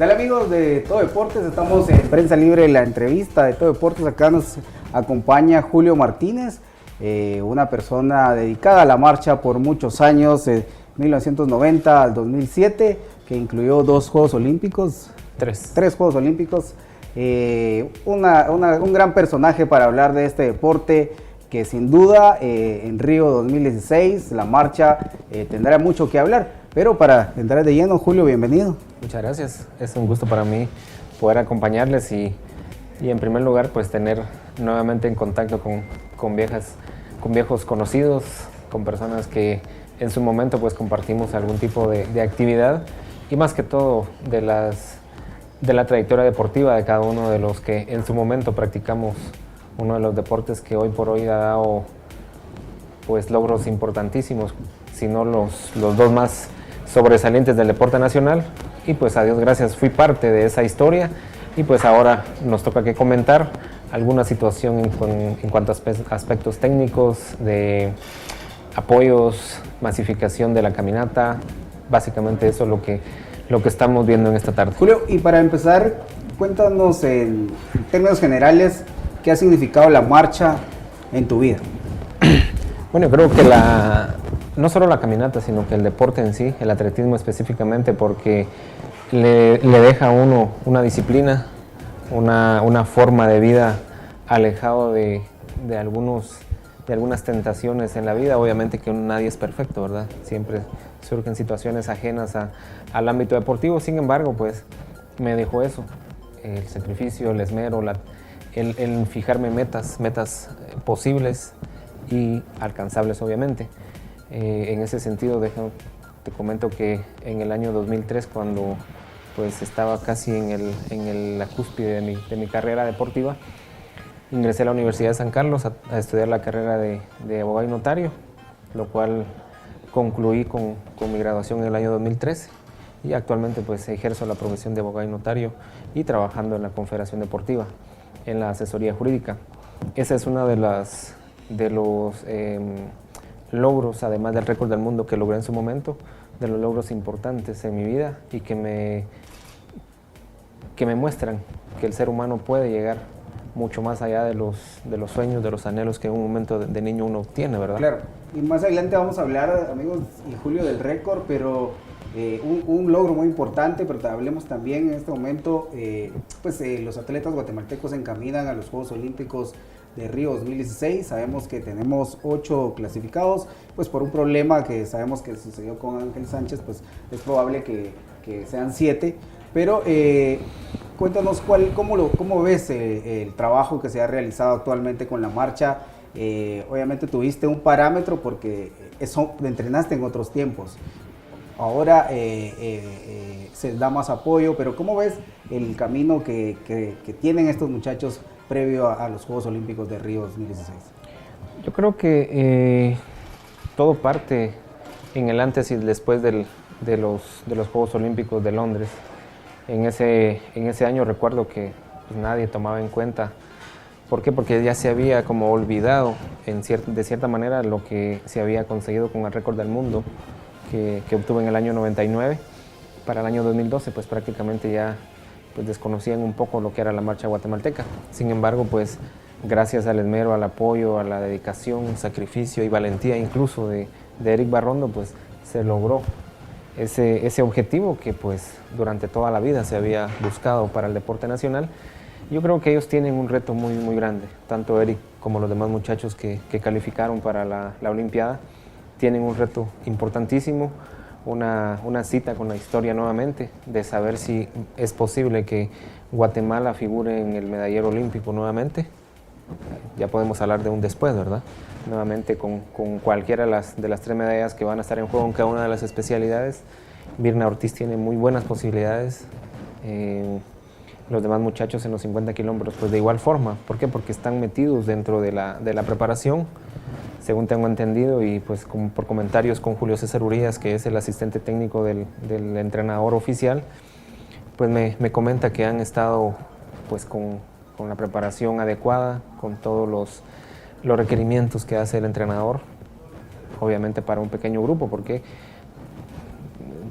tal amigos de Todo Deportes? Estamos en Prensa Libre, la entrevista de Todo Deportes. Acá nos acompaña Julio Martínez, una persona dedicada a la marcha por muchos años, 1990 al 2007, que incluyó 2 Juegos Olímpicos. Tres Juegos Olímpicos. Un gran personaje para hablar de este deporte, que sin duda en Río 2016 la marcha tendrá mucho que hablar. Pero para entrar de lleno, Julio, bienvenido. Muchas gracias, es un gusto para mí poder acompañarles y en primer lugar pues tener nuevamente en contacto con viejos conocidos, con personas que en su momento pues compartimos algún tipo de actividad y más que todo de la trayectoria deportiva de cada uno de los que en su momento practicamos uno de los deportes que hoy por hoy ha dado pues logros importantísimos, si no los 2 más sobresalientes del deporte nacional, y pues a Dios gracias fui parte de esa historia y pues ahora nos toca que comentar alguna situación en cuanto a aspectos técnicos, de apoyos, masificación de la caminata, básicamente eso es lo que estamos viendo en esta tarde. Julio, y para empezar, cuéntanos en términos generales, ¿qué ha significado la marcha en tu vida? Bueno, yo creo que no solo la caminata, sino que el deporte en sí, el atletismo específicamente, porque le deja a uno una disciplina, una forma de vida alejado de algunas tentaciones en la vida. Obviamente que nadie es perfecto, ¿verdad? Siempre surgen situaciones ajenas al ámbito deportivo, sin embargo, pues me dejó eso, el sacrificio, el esmero, el fijarme metas posibles y alcanzables, obviamente. En ese sentido, te comento que en el año 2003, cuando pues estaba casi en la cúspide de mi carrera deportiva, ingresé a la Universidad de San Carlos a estudiar la carrera de abogado y notario, lo cual concluí con mi graduación en el año 2013 y actualmente pues ejerzo la profesión de abogado y notario y trabajando en la Confederación Deportiva, en la asesoría jurídica. Esa es una de los logros, además del récord del mundo que logré en su momento, de los logros importantes en mi vida y que me muestran que el ser humano puede llegar mucho más allá de los sueños, de los anhelos que en un momento de niño uno tiene, ¿verdad? Claro, y más adelante vamos a hablar, amigos y Julio, del récord, pero un logro muy importante, pero hablemos también en este momento, los atletas guatemaltecos se encaminan a los Juegos Olímpicos de Río 2016. Sabemos que tenemos 8 clasificados, pues por un problema que sabemos que sucedió con Ángel Sánchez, pues es probable que sean 7, pero cuéntanos cómo ves el trabajo que se ha realizado actualmente con la marcha. Obviamente tuviste un parámetro porque entrenaste en otros tiempos, ahora se da más apoyo, pero ¿cómo ves el camino que tienen estos muchachos previo a los Juegos Olímpicos de Río 2016? Yo creo que todo parte en el antes y el después de los Juegos Olímpicos de Londres. En ese año recuerdo que pues, nadie tomaba en cuenta. ¿Por qué? Porque ya se había como olvidado de cierta manera lo que se había conseguido con el récord del mundo que obtuve en el año 99. Para el año 2012 pues prácticamente ya pues desconocían un poco lo que era la marcha guatemalteca. Sin embargo, pues gracias al esmero, al apoyo, a la dedicación, sacrificio y valentía incluso de Eric Barrondo, pues se logró ese objetivo que pues durante toda la vida se había buscado para el deporte nacional. Yo creo que ellos tienen un reto muy, muy grande, tanto Eric como los demás muchachos que calificaron para la Olimpiada, tienen un reto importantísimo. Una cita con la historia nuevamente, de saber si es posible que Guatemala figure en el medallero olímpico nuevamente. Ya podemos hablar de un después, ¿verdad? Nuevamente con cualquiera de las 3 medallas que van a estar en juego en cada una de las especialidades. Virna Ortiz tiene muy buenas posibilidades. Los demás muchachos en los 50 kilómetros, pues de igual forma. ¿Por qué? Porque están metidos dentro de la preparación, según tengo entendido, y pues por comentarios con Julio César Urías, que es el asistente técnico del entrenador oficial, pues me comenta que han estado pues con la preparación adecuada, con todos los requerimientos que hace el entrenador, obviamente para un pequeño grupo, porque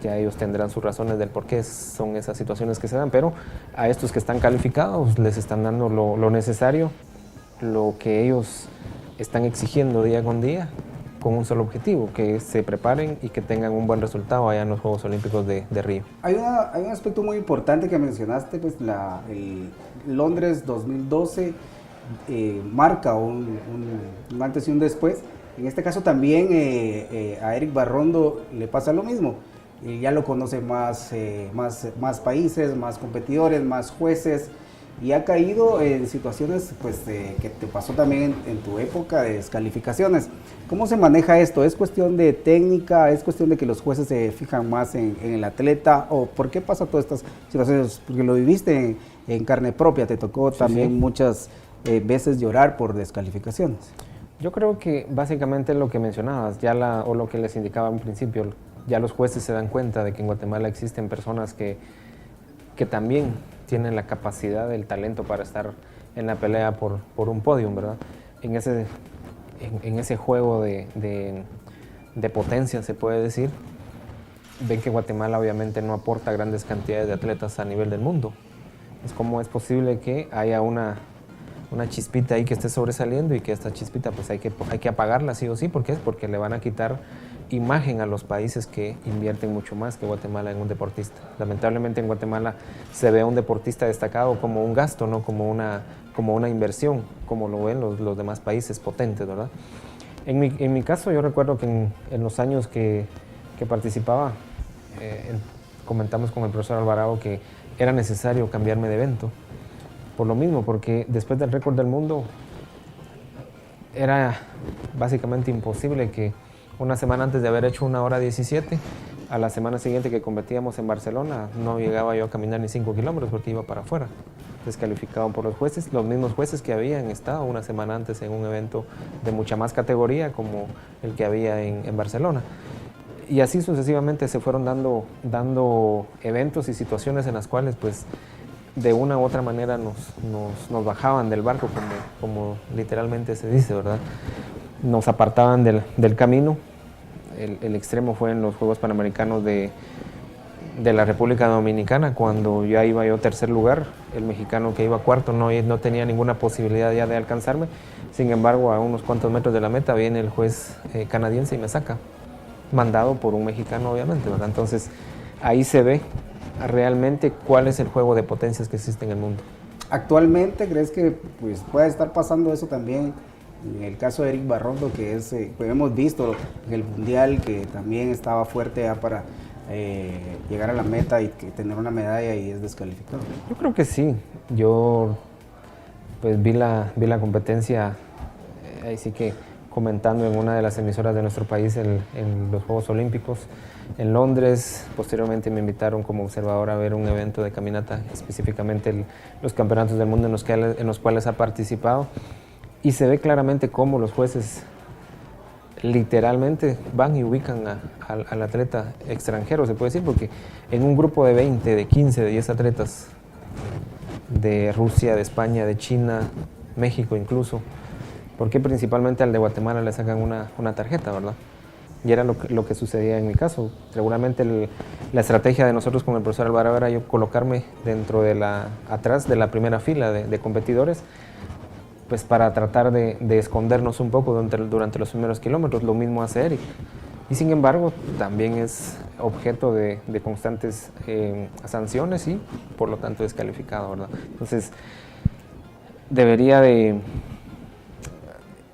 ya ellos tendrán sus razones del por qué son esas situaciones que se dan, pero a estos que están calificados les están dando lo necesario, lo que ellos están exigiendo día con día, con un solo objetivo, que se preparen y que tengan un buen resultado allá en los Juegos Olímpicos de Río. Hay un aspecto muy importante que mencionaste, pues el Londres 2012 marca un antes y un después. En este caso también a Eric Barrondo le pasa lo mismo. Ya lo conoce más países, más competidores, más jueces, y ha caído en situaciones pues, que te pasó también en tu época de descalificaciones. ¿Cómo se maneja esto? ¿Es cuestión de técnica? ¿Es cuestión de que los jueces se fijan más en el atleta? ¿O por qué pasa todas estas situaciones? Porque lo viviste en carne propia, te tocó también muchas veces llorar por descalificaciones. Yo creo que básicamente lo que mencionabas, o lo que les indicaba al principio, ya los jueces se dan cuenta de que en Guatemala existen personas que también tienen la capacidad, el talento para estar en la pelea por un podium, ¿verdad? En ese juego de potencia, se puede decir, ven que Guatemala obviamente no aporta grandes cantidades de atletas a nivel del mundo. Es como es posible que haya una chispita ahí que esté sobresaliendo y que esta chispita pues hay que apagarla sí o sí. ¿Por qué? Porque le van a quitar imagen a los países que invierten mucho más que Guatemala en un deportista. Lamentablemente en Guatemala se ve a un deportista destacado como un gasto, no como una inversión, como lo ven los demás países potentes, ¿verdad? En mi caso yo recuerdo que en los años que participaba, comentamos con el profesor Alvarado que era necesario cambiarme de evento. Por lo mismo, porque después del récord del mundo era básicamente imposible que una semana antes de haber hecho 1:17, a la semana siguiente que competíamos en Barcelona, no llegaba yo a caminar ni 5 kilómetros porque iba para afuera, descalificado por los jueces, los mismos jueces que habían estado una semana antes en un evento de mucha más categoría como el que había en Barcelona. Y así sucesivamente se fueron dando eventos y situaciones en las cuales pues de una u otra manera nos bajaban del barco, como literalmente se dice, ¿verdad? Nos apartaban del camino. El extremo fue en los Juegos Panamericanos de la República Dominicana, cuando ya iba yo tercer lugar, el mexicano que iba cuarto no tenía ninguna posibilidad ya de alcanzarme. Sin embargo, a unos cuantos metros de la meta viene el juez canadiense y me saca, mandado por un mexicano obviamente, ¿verdad? Entonces ahí se ve realmente cuál es el juego de potencias que existe en el mundo. ¿Actualmente crees que pues, puede estar pasando eso también en el caso de Eric Barrondo, que es, pues hemos visto en el Mundial que también estaba fuerte ya para llegar a la meta y que tener una medalla y es descalificado? Yo creo que sí. Yo pues vi la competencia, ahí sí que comentando en una de las emisoras de nuestro país en los Juegos Olímpicos en Londres. Posteriormente me invitaron como observador a ver un evento de caminata, específicamente los campeonatos del mundo en los cuales ha participado, y se ve claramente cómo los jueces literalmente van y ubican al atleta extranjero, se puede decir, porque en un grupo de 20, de 15, de 10 atletas de Rusia, de España, de China, México incluso, porque principalmente al de Guatemala le sacan una tarjeta, ¿verdad? Y era lo que sucedía en mi caso. Seguramente la estrategia de nosotros con el profesor Alvarado era yo colocarme atrás de la primera fila de competidores, pues para tratar de escondernos un poco durante los primeros kilómetros. Lo mismo hace Eric. Y sin embargo, también es objeto de constantes sanciones y por lo tanto descalificado, ¿verdad? Entonces,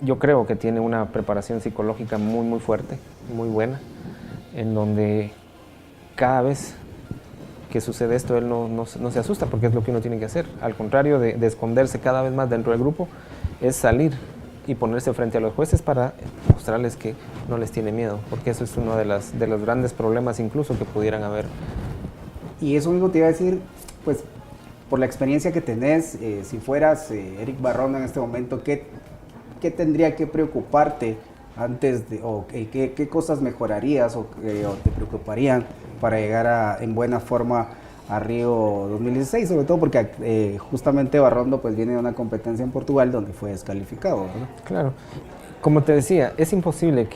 yo creo que tiene una preparación psicológica muy, muy fuerte, muy buena, en donde cada vez que sucede esto, él no se asusta, porque es lo que uno tiene que hacer. Al contrario de esconderse cada vez más dentro del grupo, es salir y ponerse frente a los jueces para mostrarles que no les tiene miedo, porque eso es uno de los grandes problemas incluso que pudieran haber. Y eso mismo te iba a decir, pues, por la experiencia que tenés, si fueras Eric Barrondo en este momento, ¿qué tendría que preocuparte antes de, o qué cosas mejorarías o te preocuparían para llegar en buena forma a Río 2016? Sobre todo porque justamente Barrondo pues viene de una competencia en Portugal donde fue descalificado, ¿verdad? Claro, como te decía, es imposible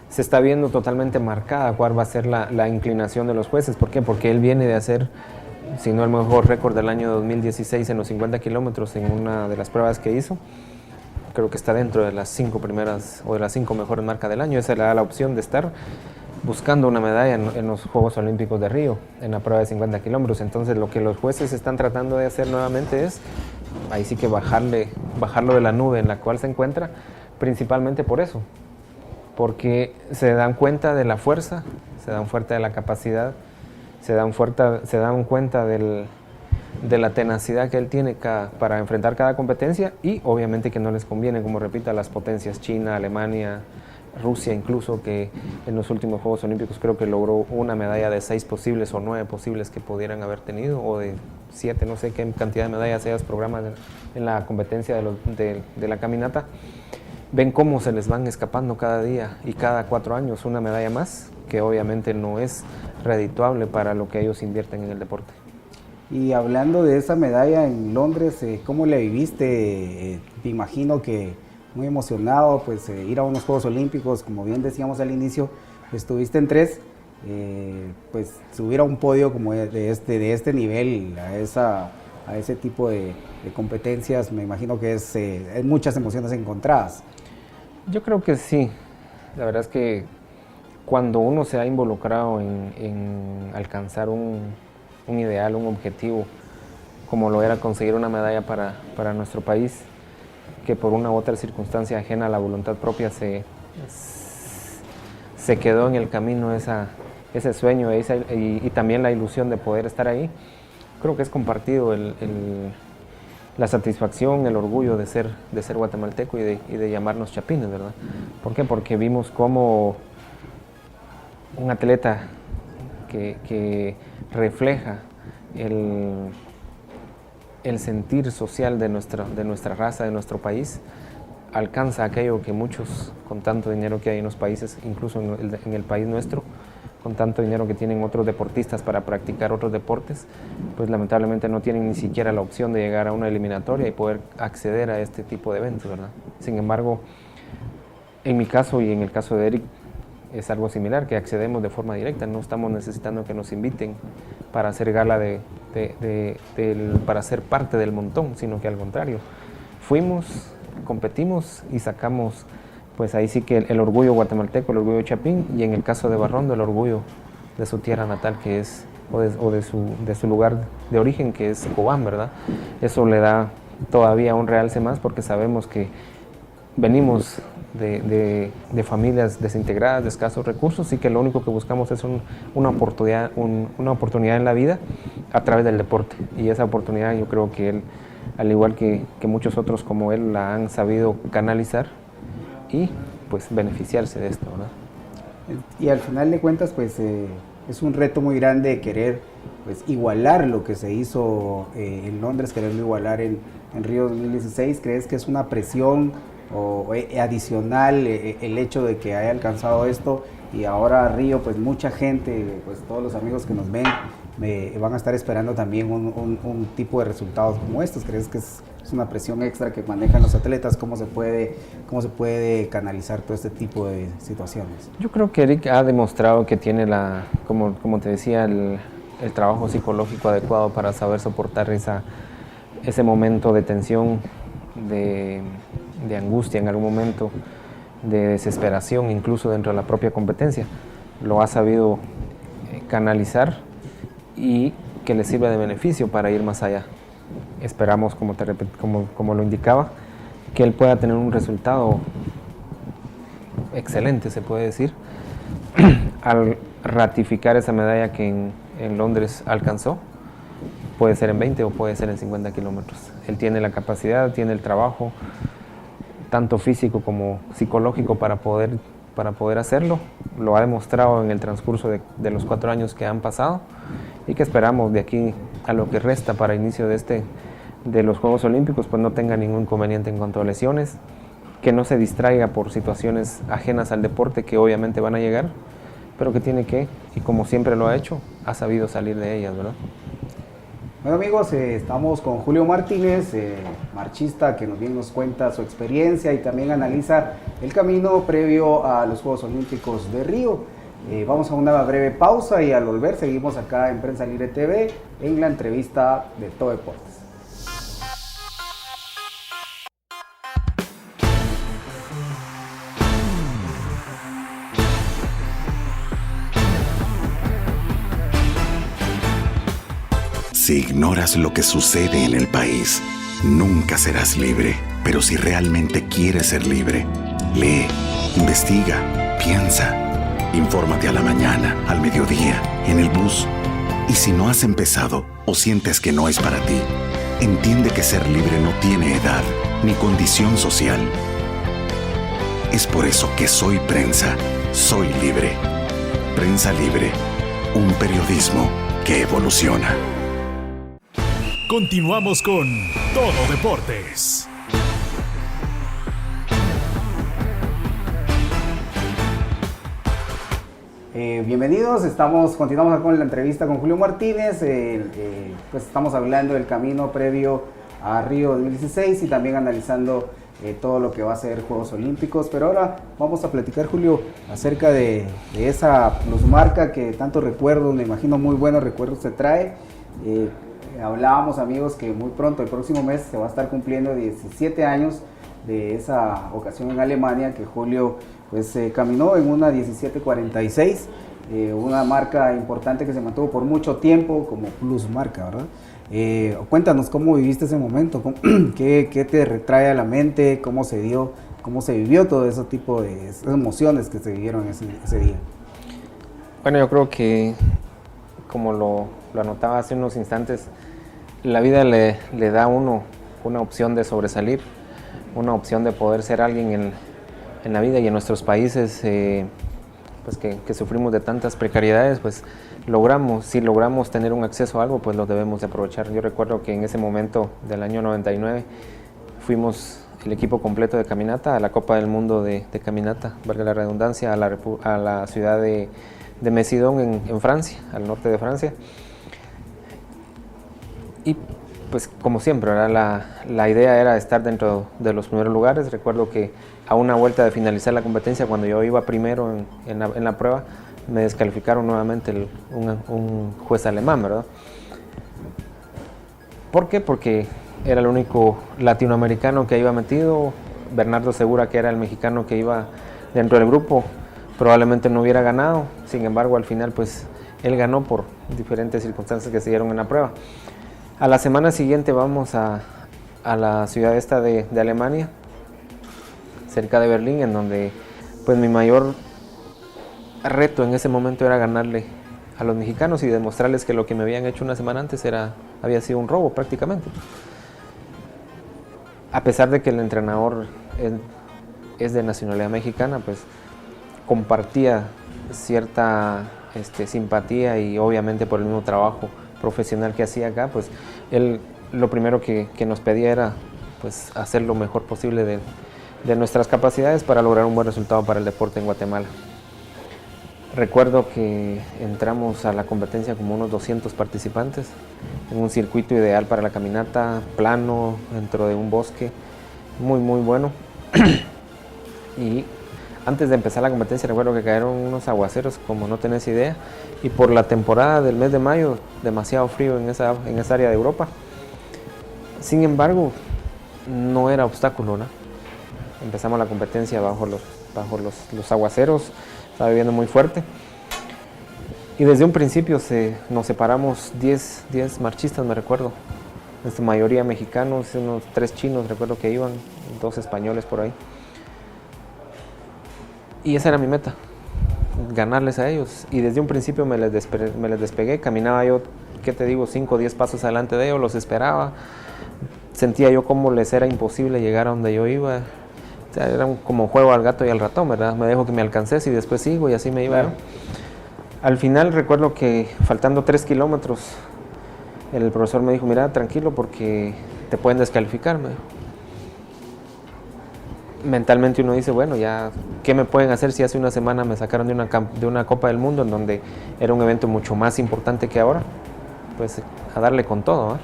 se está viendo totalmente marcada cuál va a ser la inclinación de los jueces. ¿Por qué? Porque él viene de hacer, si no el mejor récord del año 2016 en los 50 kilómetros en una de las pruebas que hizo. Creo que está dentro de las 5 primeras o de las 5 mejores marcas del año. Esa le da la opción de estar buscando una medalla en los Juegos Olímpicos de Río, en la prueba de 50 kilómetros. Entonces lo que los jueces están tratando de hacer nuevamente es, ahí sí que bajarlo de la nube en la cual se encuentra, principalmente por eso, porque se dan cuenta de la fuerza, se dan cuenta de la capacidad, se dan cuenta de la tenacidad que él tiene para enfrentar cada competencia, y obviamente que no les conviene, como repito, a las potencias China, Alemania, Rusia incluso, que en los últimos Juegos Olímpicos creo que logró una medalla de 6 posibles o 9 posibles que pudieran haber tenido, o de 7, no sé qué cantidad de medallas ellas programan en la competencia de la caminata. Ven cómo se les van escapando cada día y cada 4 años una medalla más, que obviamente no es redituable para lo que ellos invierten en el deporte. Y hablando de esa medalla en Londres, ¿cómo la viviste? Te imagino que muy emocionado, pues ir a unos Juegos Olímpicos, como bien decíamos al inicio, estuviste en 3, pues subir a un podio como de este nivel, a ese tipo de competencias, me imagino que es muchas emociones encontradas. Yo creo que sí, la verdad es que cuando uno se ha involucrado en alcanzar un ideal, un objetivo, como lo era conseguir una medalla para nuestro país, que por una u otra circunstancia ajena a la voluntad propia se quedó en el camino ese sueño y también la ilusión de poder estar ahí. Creo que es compartido la satisfacción, el orgullo de ser guatemalteco y de llamarnos chapines, ¿verdad? ¿Por qué? Porque vimos cómo un atleta que refleja el sentir social de nuestra raza, de nuestro país, alcanza aquello que muchos, con tanto dinero que hay en los países, incluso en el país nuestro, con tanto dinero que tienen otros deportistas para practicar otros deportes, pues lamentablemente no tienen ni siquiera la opción de llegar a una eliminatoria y poder acceder a este tipo de eventos, ¿verdad? Sin embargo, en mi caso y en el caso de Eric, es algo similar, que accedemos de forma directa, no estamos necesitando que nos inviten para hacer gala para ser parte del montón, sino que al contrario, fuimos, competimos y sacamos, pues ahí sí que el orgullo guatemalteco, el orgullo chapín, y en el caso de Barrondo, el orgullo de su tierra natal, que es, o de su lugar de origen, que es Cobán, ¿verdad? Eso le da todavía un realce más, porque sabemos que venimos de familias desintegradas, de escasos recursos, y que lo único que buscamos es una oportunidad en la vida a través del deporte. Y esa oportunidad yo creo que él, al igual que muchos otros como él, la han sabido canalizar y pues beneficiarse de esto, ¿verdad? Y al final de cuentas, pues es un reto muy grande querer pues igualar lo que se hizo en Londres, quererlo igualar en Río 2016. ¿Crees que es una presión o adicional el hecho de que haya alcanzado esto y ahora Río, pues mucha gente, pues todos los amigos que nos ven van a estar esperando también un tipo de resultados como estos? ¿Crees que es una presión extra que manejan los atletas? ¿Cómo se puede canalizar todo este tipo de situaciones? Yo creo que Eric ha demostrado que tiene como te decía, el trabajo psicológico adecuado para saber soportar ese momento de tensión, de angustia en algún momento, de desesperación, incluso dentro de la propia competencia. Lo ha sabido canalizar y que le sirva de beneficio para ir más allá. Esperamos, como lo indicaba, que él pueda tener un resultado excelente, se puede decir, al ratificar esa medalla que en Londres alcanzó. Puede ser en 20 o puede ser en 50 kilómetros. Él tiene la capacidad, tiene el trabajo, tanto físico como psicológico, para poder hacerlo. Lo ha demostrado en el transcurso de los 4 años que han pasado, y que esperamos de aquí a lo que resta para inicio de los Juegos Olímpicos, pues no tenga ningún inconveniente en cuanto a lesiones, que no se distraiga por situaciones ajenas al deporte que obviamente van a llegar, pero que tiene que, y como siempre lo ha hecho, ha sabido salir de ellas, ¿verdad? Bueno amigos, estamos con Julio Martínez, marchista que bien nos cuenta su experiencia y también analiza el camino previo a los Juegos Olímpicos de Río. Vamos a una breve pausa y al volver seguimos acá en Prensa Libre TV en la entrevista de Todo Deportes. Si ignoras lo que sucede en el país, nunca serás libre. Pero si realmente quieres ser libre, lee, investiga, piensa. Infórmate a la mañana, al mediodía, en el bus. Y si no has empezado o sientes que no es para ti, entiende que ser libre no tiene edad ni condición social. Es por eso que soy prensa, soy libre. Prensa Libre, un periodismo que evoluciona. Continuamos con Todo Deportes. Bienvenidos, continuamos con la entrevista con Julio Martínez, pues estamos hablando del camino previo a Río 2016 y también analizando todo lo que va a ser Juegos Olímpicos, pero ahora vamos a platicar, Julio, acerca de esa plusmarca que tantos recuerdos, me imagino muy buenos recuerdos se trae. Hablábamos, amigos, que muy pronto, el próximo mes, se va a estar cumpliendo 17 años de esa ocasión en Alemania que Julio pues caminó en una 17:46, una marca importante que se mantuvo por mucho tiempo como plusmarca, ¿verdad? Cuéntanos cómo viviste ese momento, qué te retrae a la mente, cómo se vivió todo ese tipo de emociones que se vivieron ese día. Bueno, yo creo que, como lo anotaba hace unos instantes, la vida le da a uno una opción de sobresalir, una opción de poder ser alguien en la vida, y en nuestros países pues que sufrimos de tantas precariedades, pues si logramos tener un acceso a algo, pues lo debemos de aprovechar. Yo recuerdo que en ese momento del año 99 fuimos el equipo completo de caminata a la Copa del Mundo de caminata, valga la redundancia, a la ciudad de Mesidón en Francia, al norte de Francia. Y pues como siempre, ¿verdad? La idea era estar dentro de los primeros lugares. Recuerdo que a una vuelta de finalizar la competencia, cuando yo iba primero en la prueba, me descalificaron nuevamente un juez alemán, ¿verdad? ¿Por qué? Porque era el único latinoamericano que iba metido. Bernardo Segura, que era el mexicano que iba dentro del grupo, probablemente no hubiera ganado. Sin embargo, al final pues él ganó por diferentes circunstancias que se dieron en la prueba. A la semana siguiente vamos a la ciudad esta de Alemania, cerca de Berlín, en donde pues mi mayor reto en ese momento era ganarle a los mexicanos y demostrarles que lo que me habían hecho una semana antes había sido un robo prácticamente. A pesar de que el entrenador es de nacionalidad mexicana, pues compartía cierta simpatía, y obviamente por el mismo trabajo profesional que hacía acá, pues él lo primero que nos pedía era pues hacer lo mejor posible de nuestras capacidades para lograr un buen resultado para el deporte en Guatemala. Recuerdo que entramos a la competencia como unos 200 participantes en un circuito ideal para la caminata, plano, dentro de un bosque, muy muy bueno. Y antes de empezar la competencia recuerdo que cayeron unos aguaceros como no tenés idea, y por la temporada del mes de mayo, demasiado frío en esa área de Europa. Sin embargo, no era obstáculo, ¿no? Empezamos la competencia bajo los aguaceros, estaba lloviendo muy fuerte. Y desde un principio nos separamos 10 marchistas, me recuerdo. En su mayoría mexicanos, unos 3 chinos, recuerdo que iban, 2 españoles por ahí. Y esa era mi meta, ganarles a ellos. Y desde un principio me les despegué, caminaba yo, ¿qué te digo? 5 o 10 pasos adelante de ellos, los esperaba. Sentía yo como les era imposible llegar a donde yo iba. O sea, era como juego al gato y al ratón, ¿verdad? Me dejo que me alcances y después sigo, y así me iba. Al final recuerdo que faltando 3 kilómetros, el profesor me dijo, mira, tranquilo porque te pueden descalificar, me dijo. Mentalmente uno dice, bueno, ya, ¿qué me pueden hacer si hace una semana me sacaron de una Copa del Mundo en donde era un evento mucho más importante que ahora? pues a darle con todo, ¿eh?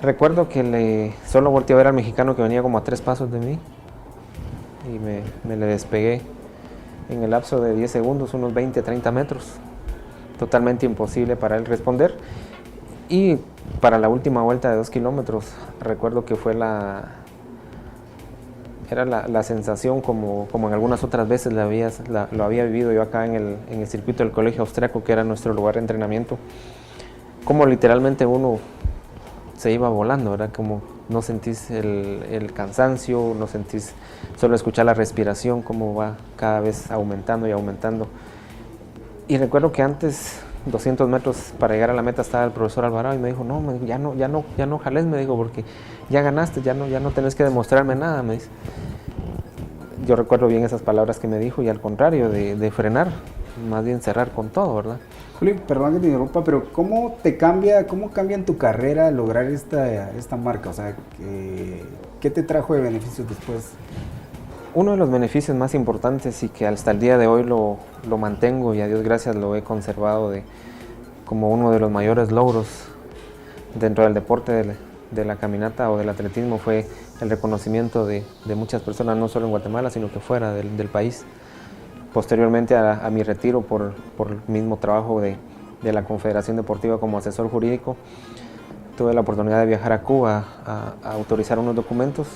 Recuerdo que solo volteé a ver al mexicano que venía como a 3 pasos de mí y me le despegué en el lapso de 10 segundos, unos 20, 30 metros. Totalmente imposible para él responder. Y para la última vuelta de 2 kilómetros, recuerdo que fue la sensación como en algunas otras veces lo había vivido yo acá en el circuito del Colegio Austriaco, que era nuestro lugar de entrenamiento. Como literalmente uno se iba volando, ¿verdad? Como no sentís el cansancio, no sentís, solo escuchar la respiración, cómo va cada vez aumentando y aumentando. Y recuerdo que antes, 200 metros para llegar a la meta, estaba el profesor Alvarado y me dijo, no, ya no jales, me dijo, porque ya ganaste, ya no tenés que demostrarme nada, me dice. Yo recuerdo bien esas palabras que me dijo y al contrario, de frenar, más bien cerrar con todo, ¿verdad? Julio, perdón que te interrumpa, pero ¿cómo cambia en tu carrera lograr esta marca? O sea, ¿qué te trajo de beneficios después? Uno de los beneficios más importantes y que hasta el día de hoy lo mantengo y a Dios gracias lo he conservado como uno de los mayores logros dentro del deporte de la caminata o del atletismo fue el reconocimiento de muchas personas, no solo en Guatemala, sino que fuera del país. Posteriormente a mi retiro por el mismo trabajo de la Confederación Deportiva como asesor jurídico, tuve la oportunidad de viajar a Cuba a autorizar unos documentos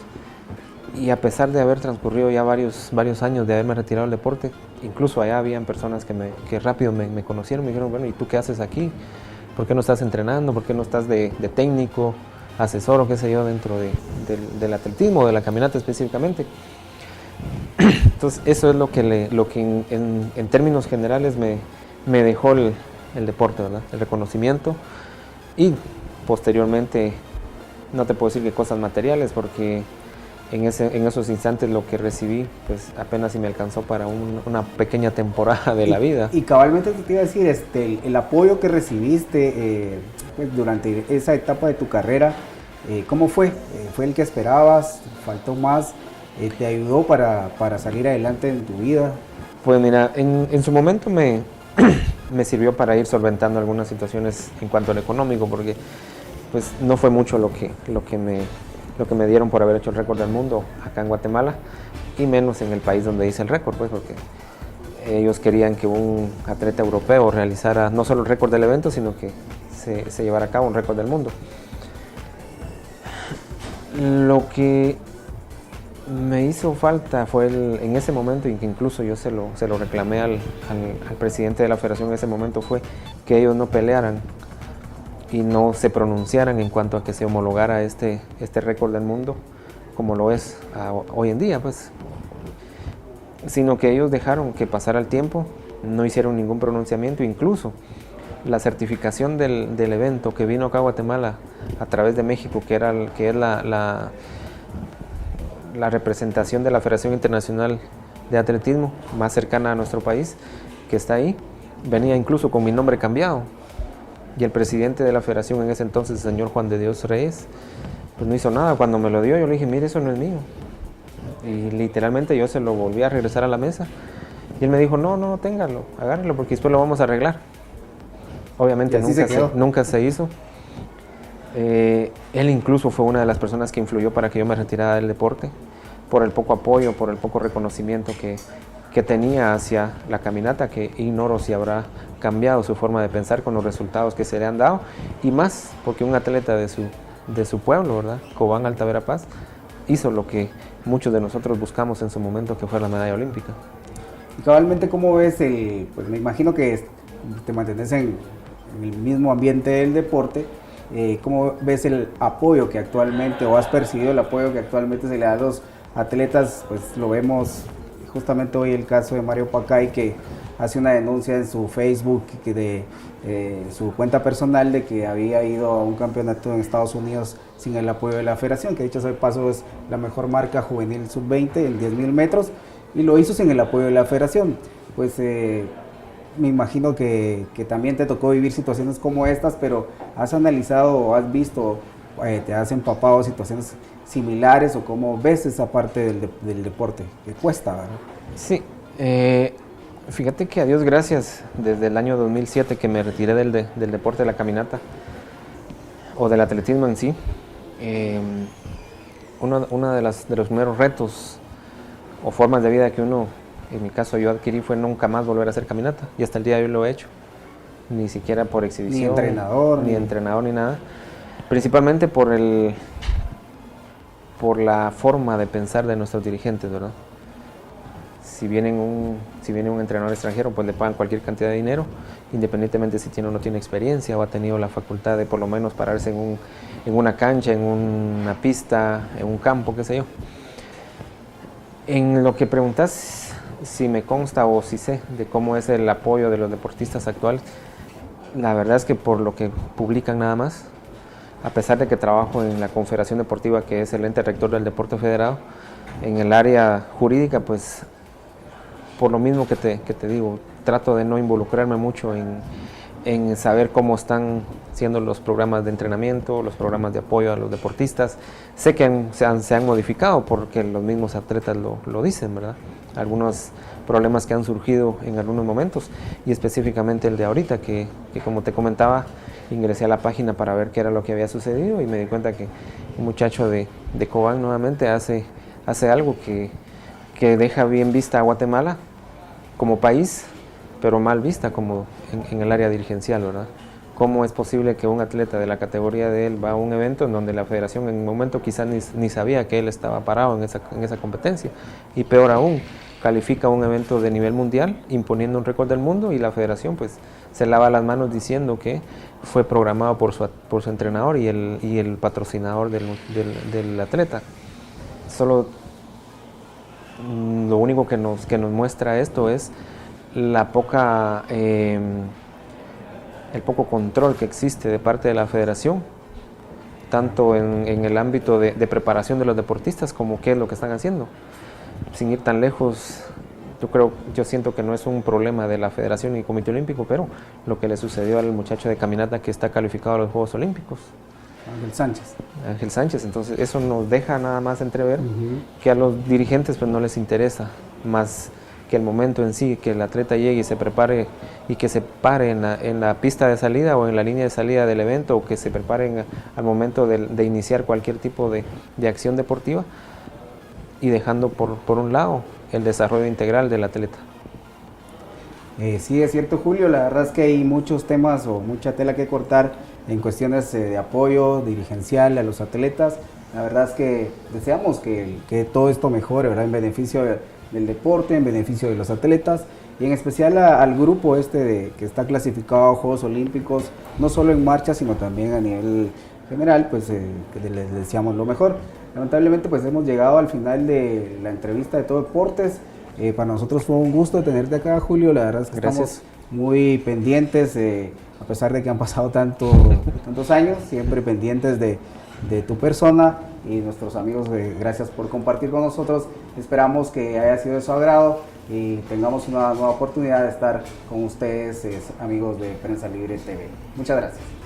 y a pesar de haber transcurrido ya varios años de haberme retirado del deporte, incluso allá habían personas que rápido me conocieron, me dijeron, bueno, ¿y tú qué haces aquí? ¿Por qué no estás entrenando? ¿Por qué no estás de técnico, asesor o qué sé yo dentro del atletismo, de la caminata específicamente? Entonces eso es lo que en términos generales me dejó el deporte, ¿verdad? El reconocimiento y posteriormente, no te puedo decir que cosas materiales porque en esos instantes lo que recibí pues apenas si me alcanzó para una pequeña temporada de la vida. Y cabalmente te iba a decir, el apoyo que recibiste pues, durante esa etapa de tu carrera, ¿cómo fue? ¿Fue el que esperabas? ¿Faltó más? ¿Te ayudó para salir adelante en tu vida? Pues mira, en su momento me sirvió para ir solventando algunas situaciones en cuanto al económico, porque pues no fue mucho lo que me dieron por haber hecho el récord del mundo acá en Guatemala, y menos en el país donde hice el récord, pues porque ellos querían que un atleta europeo realizara no solo el récord del evento, sino que se llevara a cabo un récord del mundo. Lo que me hizo falta fue en ese momento, y que incluso yo se lo reclamé al presidente de la federación en ese momento, fue que ellos no pelearan y no se pronunciaran en cuanto a que se homologara este récord del mundo como lo es hoy en día, pues, sino que ellos dejaron que pasara el tiempo, no hicieron ningún pronunciamiento. Incluso la certificación del evento que vino acá a Guatemala a través de México, que es la representación de la Federación Internacional de Atletismo más cercana a nuestro país, que está ahí, venía incluso con mi nombre cambiado. Y el presidente de la federación en ese entonces, el señor Juan de Dios Reyes, pues no hizo nada. Cuando me lo dio, yo le dije, mire, eso no es mío. Y literalmente yo se lo volví a regresar a la mesa. Y él me dijo, no, téngalo, agárrelo, porque después lo vamos a arreglar. Obviamente nunca se hizo. Él incluso fue una de las personas que influyó para que yo me retirara del deporte, por el poco apoyo, por el poco reconocimiento que tenía hacia la caminata, que ignoro si habrá cambiado su forma de pensar con los resultados que se le han dado, y más porque un atleta de su pueblo, ¿verdad? Cobán Alta Verapaz, hizo lo que muchos de nosotros buscamos en su momento, que fue la medalla olímpica. Y cabalmente, ¿cómo ves pues me imagino que te mantienes en el mismo ambiente del deporte? ¿Cómo ves el apoyo que actualmente, o has percibido el apoyo que actualmente se le da a los atletas? Pues lo vemos justamente hoy el caso de Mario Pacay, que hace una denuncia en su Facebook de su cuenta personal de que había ido a un campeonato en Estados Unidos sin el apoyo de la federación, que dicho sea de paso es la mejor marca juvenil sub-20 en 10.000 metros, y lo hizo sin el apoyo de la federación. Pues me imagino que también te tocó vivir situaciones como estas, pero ¿has analizado o has visto, te has empapado de situaciones similares, o cómo ves esa parte del deporte que cuesta, ¿verdad? Sí, fíjate que a Dios gracias, desde el año 2007 que me retiré del deporte de la caminata, o del atletismo en sí, uno de los primeros retos o formas de vida que uno, en mi caso yo adquirí, fue nunca más volver a hacer caminata, y hasta el día de hoy lo he hecho, ni siquiera por exhibición, ni entrenador ni nada, principalmente por la forma de pensar de nuestros dirigentes, ¿verdad? Si viene un entrenador extranjero, pues le pagan cualquier cantidad de dinero, independientemente si tiene o no tiene experiencia, o ha tenido la facultad de por lo menos pararse en una cancha, en una pista, en un campo, qué sé yo. En lo que preguntas, si me consta o si sé de cómo es el apoyo de los deportistas actuales, la verdad es que por lo que publican nada más, a pesar de que trabajo en la Confederación Deportiva, que es el ente rector del deporte federado, en el área jurídica, pues por lo mismo que te digo, trato de no involucrarme mucho en saber cómo están siendo los programas de entrenamiento, los programas de apoyo a los deportistas. Sé que se han modificado porque los mismos atletas lo dicen, ¿verdad? Algunos problemas que han surgido en algunos momentos, y específicamente el de ahorita, que como te comentaba, ingresé a la página para ver qué era lo que había sucedido y me di cuenta que un muchacho de Cobán nuevamente hace algo que deja bien vista a Guatemala como país, pero mal vista como en el área dirigencial, ¿verdad? ¿Cómo es posible que un atleta de la categoría de él va a un evento en donde la federación en un momento quizás ni sabía que él estaba parado en esa competencia? Y peor aún, califica un evento de nivel mundial imponiendo un récord del mundo, y la federación pues se lava las manos diciendo que fue programado por su entrenador y el patrocinador del atleta. Solo lo único que nos muestra esto es el poco control que existe de parte de la federación, tanto en el ámbito de preparación de los deportistas como qué es lo que están haciendo. Sin ir tan lejos, yo siento que no es un problema de la federación ni Comité Olímpico, pero lo que le sucedió al muchacho de caminata que está calificado a los Juegos Olímpicos. Ángel Sánchez, entonces eso nos deja nada más entrever que a los dirigentes pues no les interesa más que el momento en sí, que el atleta llegue y se prepare, y que se pare en la pista de salida o en la línea de salida del evento, o que se preparen al momento de iniciar cualquier tipo de acción deportiva, y dejando por un lado el desarrollo integral del atleta. Sí, es cierto, Julio, la verdad es que hay muchos temas o mucha tela que cortar en cuestiones de apoyo dirigencial a los atletas. La verdad es que deseamos que todo esto mejore, ¿verdad?, en beneficio del deporte, en beneficio de los atletas, y en especial al grupo que está clasificado a Juegos Olímpicos, no solo en marcha, sino también a nivel general, pues que les deseamos lo mejor. Lamentablemente pues hemos llegado al final de la entrevista de Todo Deportes. Para nosotros fue un gusto tenerte acá, Julio. La verdad es que estamos muy pendientes, a pesar de que han pasado tantos años, siempre pendientes de tu persona, y nuestros amigos, gracias por compartir con nosotros. Esperamos que haya sido de su agrado y tengamos una nueva oportunidad de estar con ustedes, amigos de Prensa Libre TV. Muchas gracias.